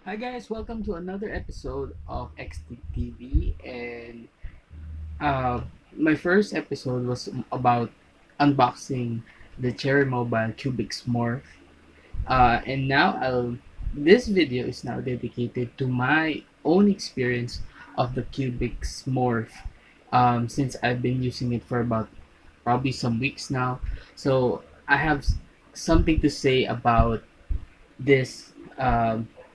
Hi guys, welcome to another episode of XTTV. And uh, my first episode was about unboxing the Cherry Mobile Cubix Morph. And now this video is now dedicated to my own experience of the Cubix Morph. Since I've been using it for about probably some weeks now, so I have something to say about this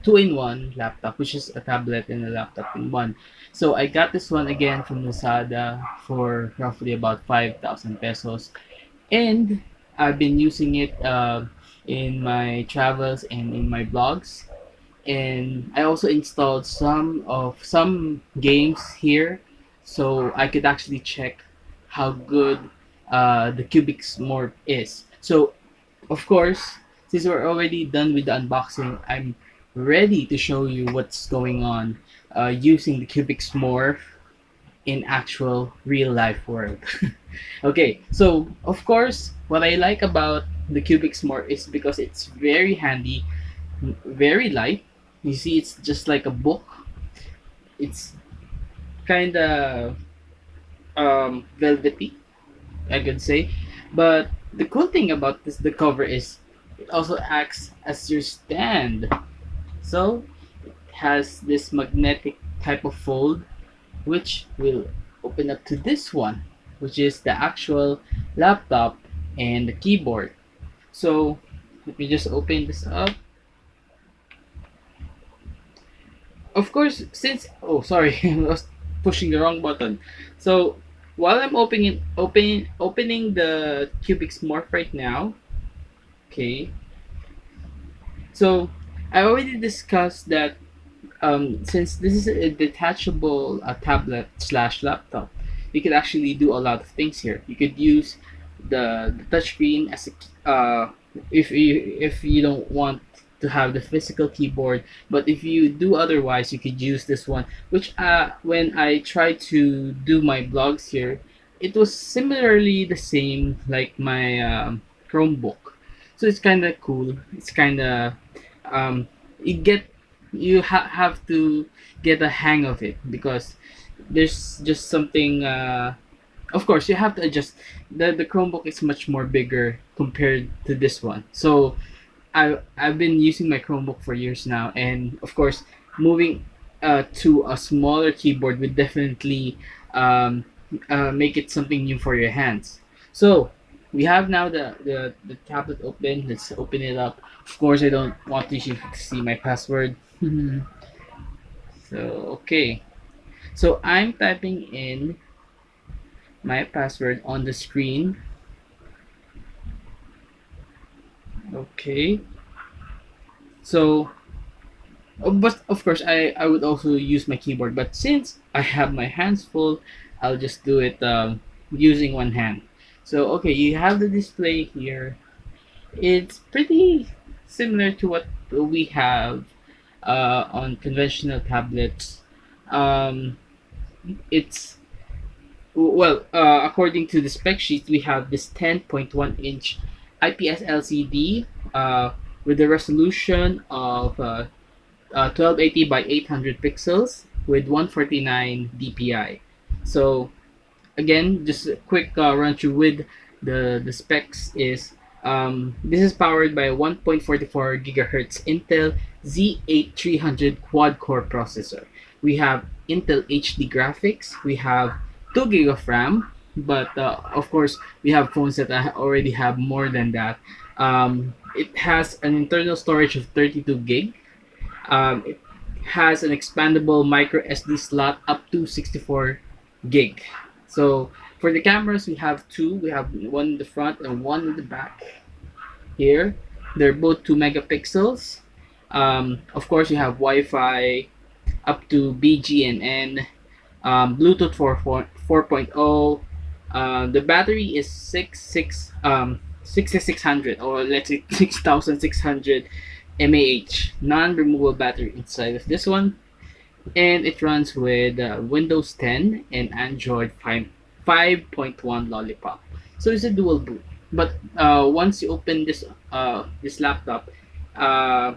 two-in-one laptop, which is a tablet and a laptop in one. So I got this one again from Lazada for roughly about 5,000 pesos, and I've been using it in my travels and in my blogs. And I also installed some games here, so I could actually check how good the Cubix Morph is. So of course, since we're already done with the unboxing, I'm ready to show you what's going on using the Cubix Morph in actual real life world. Okay, so of course, what I like about the Cubix Morph is because it's very handy, very light. You see, it's just like a book. It's kind of velvety, I could say. But the cool thing about the cover is it also acts as your stand. So it has this magnetic type of fold, which will open up to this one, which is the actual laptop and the keyboard. So let me just open this up. Of course, since sorry, I was pushing the wrong button. So while I'm opening the Cubix Morph right now, okay. So I already discussed that since this is a detachable tablet slash laptop, you could actually do a lot of things here. You could use the touchscreen as a if you don't want to have the physical keyboard, but if you do otherwise, you could use this one. Which when I tried to do my blogs here, it was similarly the same like my Chromebook. So it's kind of cool. It's kind of um, you get have to get a hang of it because there's just something of course you have to adjust. The Chromebook is much more bigger compared to this one, so I've been using my Chromebook for years now, and of course moving to a smaller keyboard would definitely make it something new for your hands. So we have now the tablet open. Let's open it up. Of course, I don't want you to see my password. So okay. So I'm typing in my password on the screen. Okay. So but of course I would also use my keyboard, but since I have my hands full, I'll just do it using one hand. So okay, you have the display here. It's pretty similar to what we have on conventional tablets. Um, it's well, according to the spec sheet, we have this 10.1-inch IPS LCD with a resolution of 1280 by 800 pixels with 149 dpi. So again, just a quick run through with the specs is this is powered by a 1.44 gigahertz Intel Z8300 quad core processor. We have Intel HD graphics. We have 2 gig of RAM, but of course we have phones that already have more than that. It has an internal storage of 32 gig. It has an expandable micro SD slot up to 64 gig. So for the cameras, we have two. We have one in the front and one in the back. Here, they're both 2 megapixels. Of course, you have Wi-Fi up to BGNN, Bluetooth 4.0. The battery is 6600, or let's say 6600 mAh, non-removable battery inside of this one, and it runs with Windows 10 and Android 5.1 Lollipop. So it's a dual boot. But once you open this laptop, uh,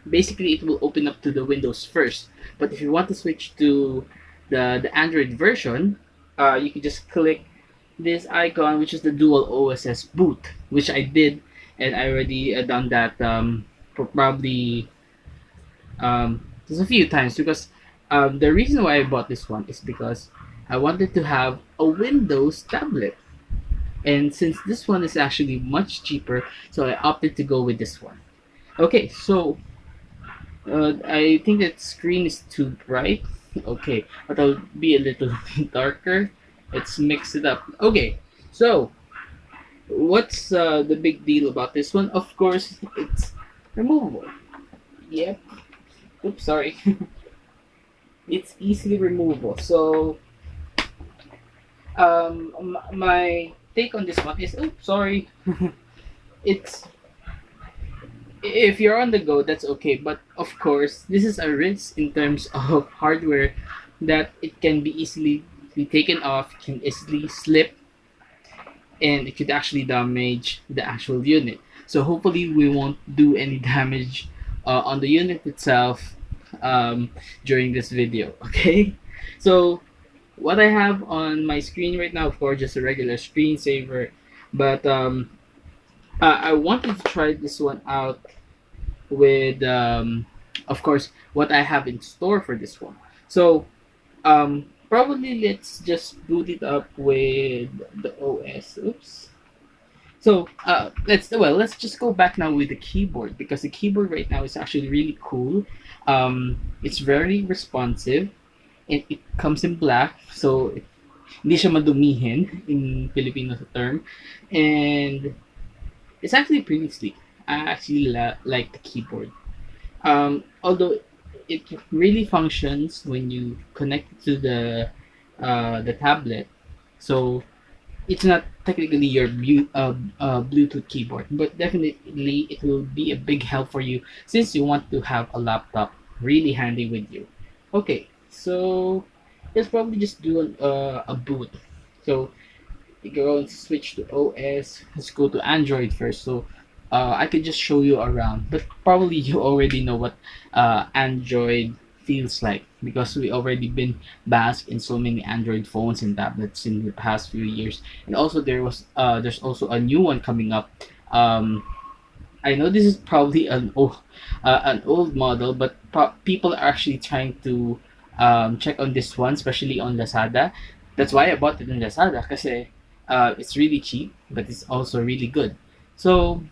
basically it will open up to the Windows first. But if you want to switch to the Android version, you can just click this icon, which is the dual OSS boot, which I did, and I already done that probably just a few times, because the reason why I bought this one is because I wanted to have a Windows tablet. And since this one is actually much cheaper, so I opted to go with this one. Okay, so I think that screen is too bright. Okay, but I'll be a little darker. Let's mix it up. Okay, so what's the big deal about this one? Of course, it's removable. Yep. Oops, sorry. It's easily removable. So, my take on this one is, oops, sorry. It's if you're on the go, that's okay. But of course, this is a risk in terms of hardware that it can be easily be taken off, can easily slip, and it could actually damage the actual unit. So hopefully, we won't do any damage on the unit itself during this video. Okay, so what I have on my screen right now, of course, just a regular screensaver, but I wanted to try this one out with of course what I have in store for this one. So probably let's just boot it up with the OS. Oops. So let's just go back now with the keyboard, because the keyboard right now is actually really cool. It's very responsive, and it comes in black, so hindi siya madumihin in Filipino term, and it's actually pretty sleek. I actually like the keyboard. Although it really functions when you connect it to the tablet, so it's not technically your Bluetooth keyboard, but definitely it will be a big help for you since you want to have a laptop really handy with you. Okay, so let's probably just do a boot. So you go and switch to OS. Let's go to Android first. So I could just show you around, but probably you already know what Android feels like, because we already been basked in so many Android phones and tablets in the past few years. And also there's also a new one coming up. I know this is probably an old model, but people are actually trying to check on this one, especially on Lazada. That's why I bought it in Lazada, because it's really cheap, but it's also really good. So,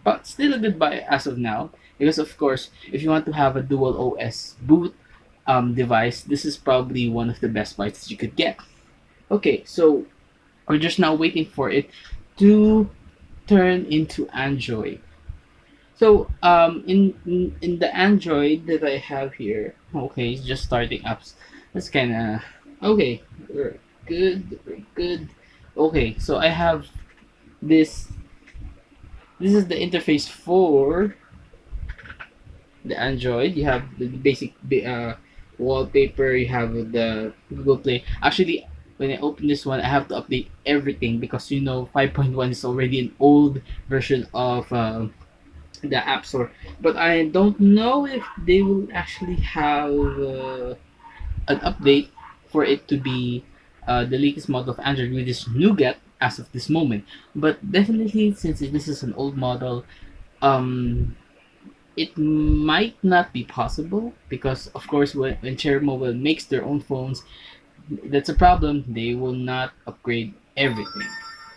but still a good buy as of now, because of course, if you want to have a dual OS boot device, this is probably one of the best buys that you could get. Okay, so we're just now waiting for it to turn into Android. So in the Android that I have here, okay, it's just starting apps. That's kind of okay. We're good. We're good. Okay, so I have this. This is the interface for the Android. You have the basic wallpaper. You have the Google Play. Actually, when I open this one, I have to update everything, because 5.1 is already an old version of the App Store. But I don't know if they will actually have an update for it to be the latest model of Android with this nougat as of this moment. But definitely, since this is an old model, it might not be possible, because of course when Cherry Mobile makes their own phones, that's a problem. They will not upgrade everything.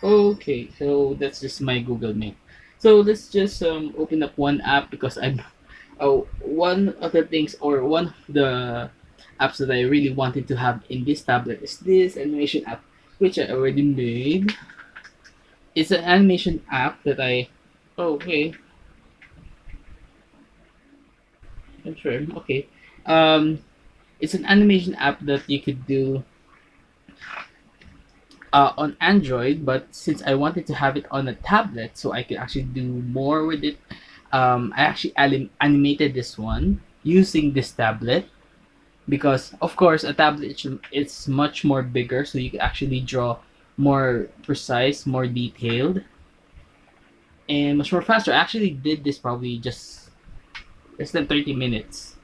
Okay, so that's just my Google Mail. So let's just open up one app, because I'm one of the things, or one of the apps that I really wanted to have in this tablet is this animation app, which I already made. It's an animation app that I okay. Confirm. Okay. It's an animation app that you could do on Android, but since I wanted to have it on a tablet so I could actually do more with it, I actually animated this one using this tablet, because of course a tablet it's much more bigger, so you can actually draw more precise, more detailed, and much more faster. I actually did this probably just less than 30 minutes.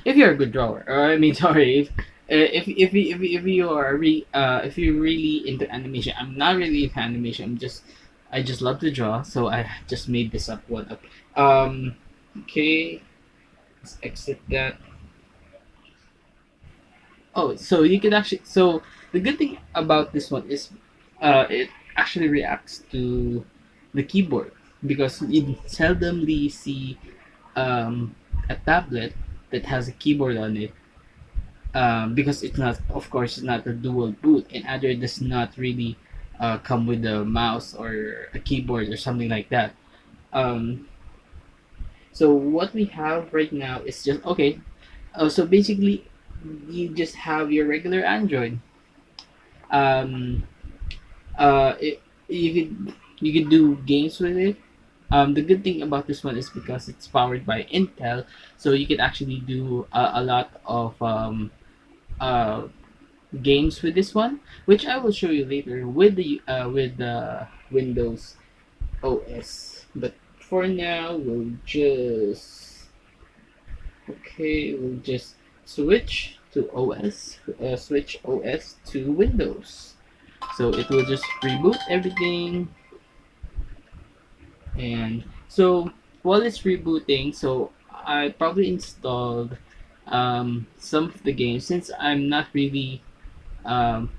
If you're a good drawer, or I mean, sorry, if you are if you're really into animation, I'm not really into animation. I just love to draw, so I just made this up one up. Okay, let's exit that. Oh, so you can actually the good thing about this one is, it actually reacts to the keyboard because you seldomly see a tablet that has a keyboard on it, because it's not, of course, it's not a dual boot, and other does not really come with a mouse or a keyboard or something like that. Um, so what we have right now is just okay. So basically, you just have your regular Android. Um, it, you could do games with it. The good thing about this one is because it's powered by Intel, so you can actually do a lot of uh, games with this one, which I will show you later with the Windows OS. But for now, we'll just switch to OS, switch OS to Windows. So it will just reboot everything, and so while it's rebooting, so I probably installed some of the games since um,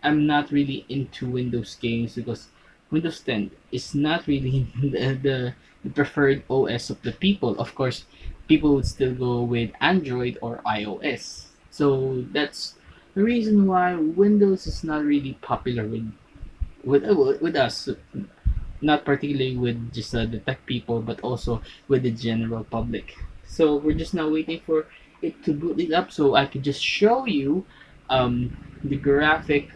I'm not really into Windows games because Windows 10 is not really the preferred OS of the people. Of course, people would still go with Android or iOS. So that's the reason why Windows is not really popular with us, not particularly with just the tech people, but also with the general public. So we're just now waiting for it to boot it up so I could just show you the graphic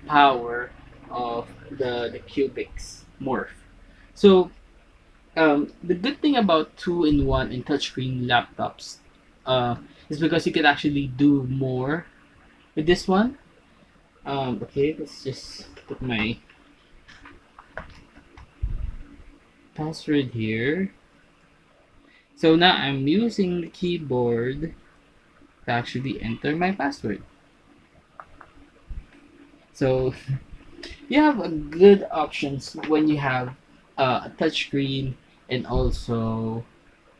power of the Cubix Morph. So the good thing about two-in-one and touchscreen laptops is because you can actually do more with this one. Okay, let's just put my password here. So now I'm using the keyboard to actually enter my password. So you have a good options when you have a touchscreen and also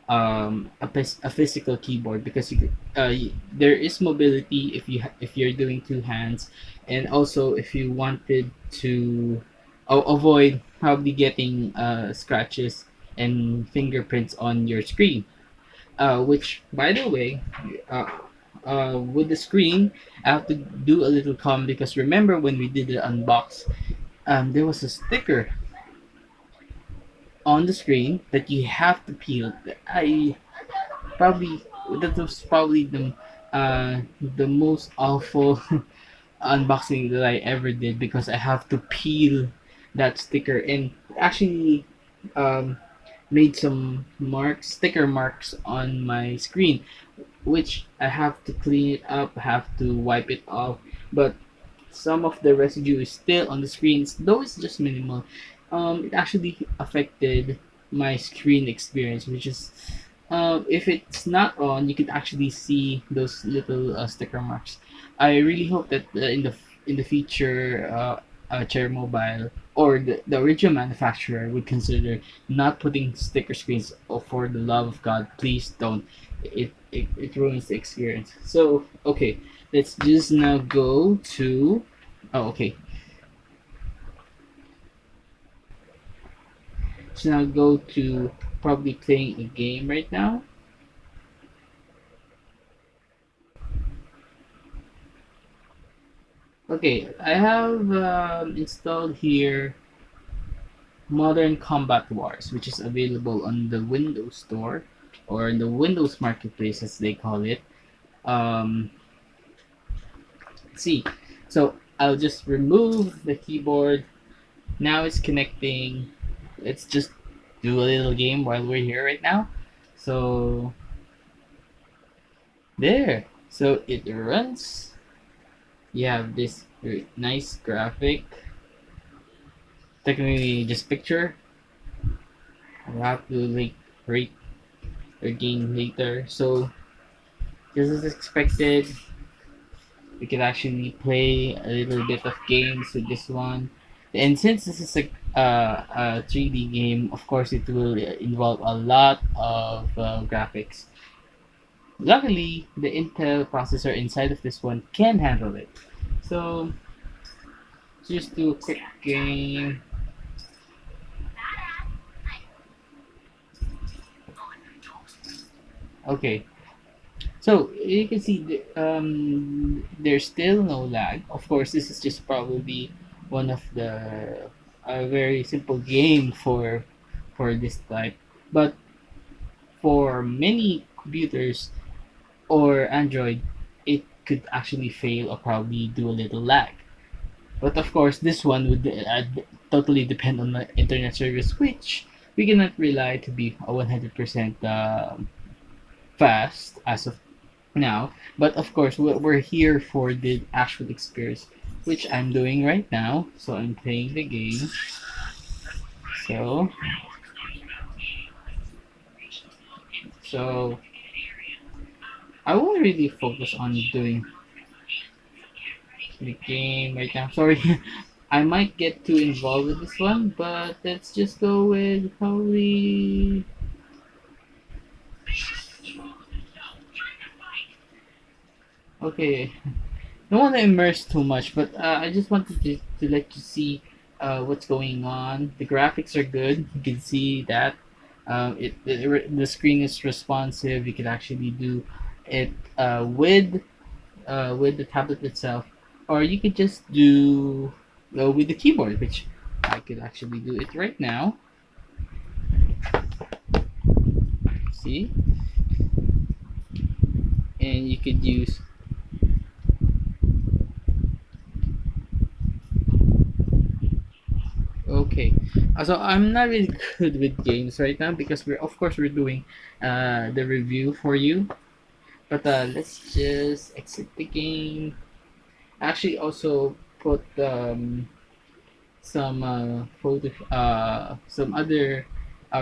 a physical keyboard because there is mobility if you're doing two hands, and also if you wanted to avoid probably getting scratches and fingerprints on your screen, which by the way, uh, with the screen I have to do a little comment because remember when we did the unbox, there was a sticker on the screen that you have to peel. I probably that was probably the most awful unboxing that I ever did because I have to peel that sticker and actually um, made some sticker marks on my screen, which I have to clean it up, have to wipe it off, but some of the residue is still on the screens, though it's just minimal. It actually affected my screen experience, which is if it's not on, you can actually see those little sticker marks. I really hope that in the future, Cherry Mobile or the original manufacturer would consider not putting sticker screens. Oh, for the love of God, please don't. It ruins the experience. So okay, let's just now go to. Oh, okay. So now go to probably playing a game right now. Okay, I have installed here Modern Combat Wars, which is available on the Windows Store or the Windows Marketplace as they call it. Um, let's see. So I'll just remove the keyboard. Now it's connecting. Let's just do a little game while we're here right now. So there. So it runs. You have this nice graphic. Technically just picture. I have to like rate or gain later. So just as expected, we could actually play a little bit of games with this one. And since this is a 3D game, of course it will involve a lot of graphics. Luckily, the Intel processor inside of this one can handle it. So just do a quick game. Okay, so you can see there's still no lag. Of course, this is just probably one of the a very simple game for this type. But for many computers or Android, it could actually fail or probably do a little lag. But of course, this one would totally depend on the internet service, which we cannot rely to be a 100% fast as of now. But of course, we're here for the actual experience, which I'm doing right now. So I'm playing the game. So, so I won't really focus on doing the game right now. Sorry, I might get too involved with this one, but let's just go with probably. Okay, don't want to immerse too much, but I just wanted to let you see what's going on. The graphics are good. You can see that the screen is responsive. You can actually do it with the tablet itself, or you could just do with the keyboard, which I could actually do it right now. See, and you could use. Okay, so I'm not really good with games right now because we're doing the review for you. But let's just exit the game. Actually, also put some some other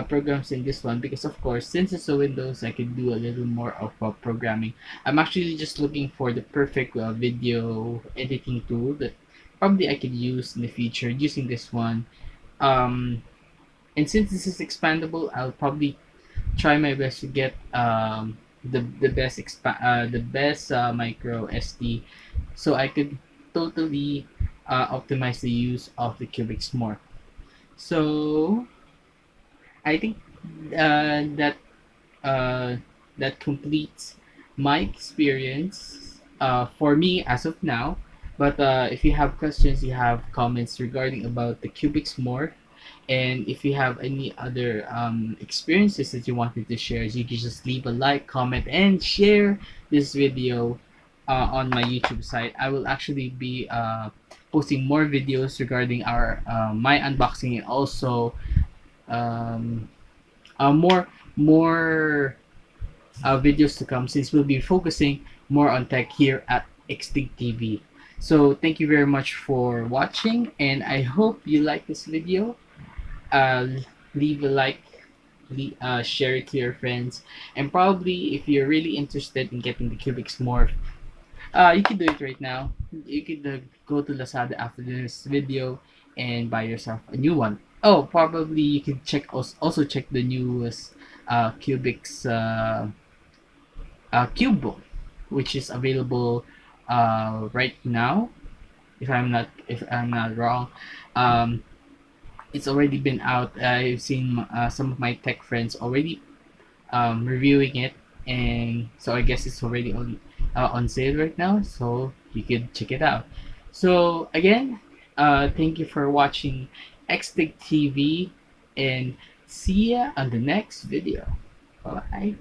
programs in this one because of course since it's a Windows, I can do a little more of programming. I'm actually just looking for the perfect video editing tool that probably I could use in the future using this one. Um, and since this is expandable, I'll probably try my best to get the best micro SD, so I could totally optimize the use of the Cubix Morph. So I think that uh, that completes my experience for me as of now. But if you have questions, you have comments regarding about the Cubix Morph, and if you have any other experiences that you wanted to share, you can just leave a like, comment, and share this video on my YouTube site. I will actually be posting more videos regarding our my unboxing and also um, more videos to come since we'll be focusing more on tech here at Extinct TV. So thank you very much for watching, and I hope you like this video. uh, Leave a like, share it to your friends, and probably if you're really interested in getting the Cubix Morph, you can do it right now. You could go to Lazada after this video and buy yourself a new one. Oh, probably you can also check the newest Cubix Cube, which is available right now. If I'm not wrong, um, it's already been out. I've seen some of my tech friends already reviewing it, and so I guess it's already on sale right now. So you could check it out. So again, thank you for watching Xtech TV, and see ya on the next video. Bye bye.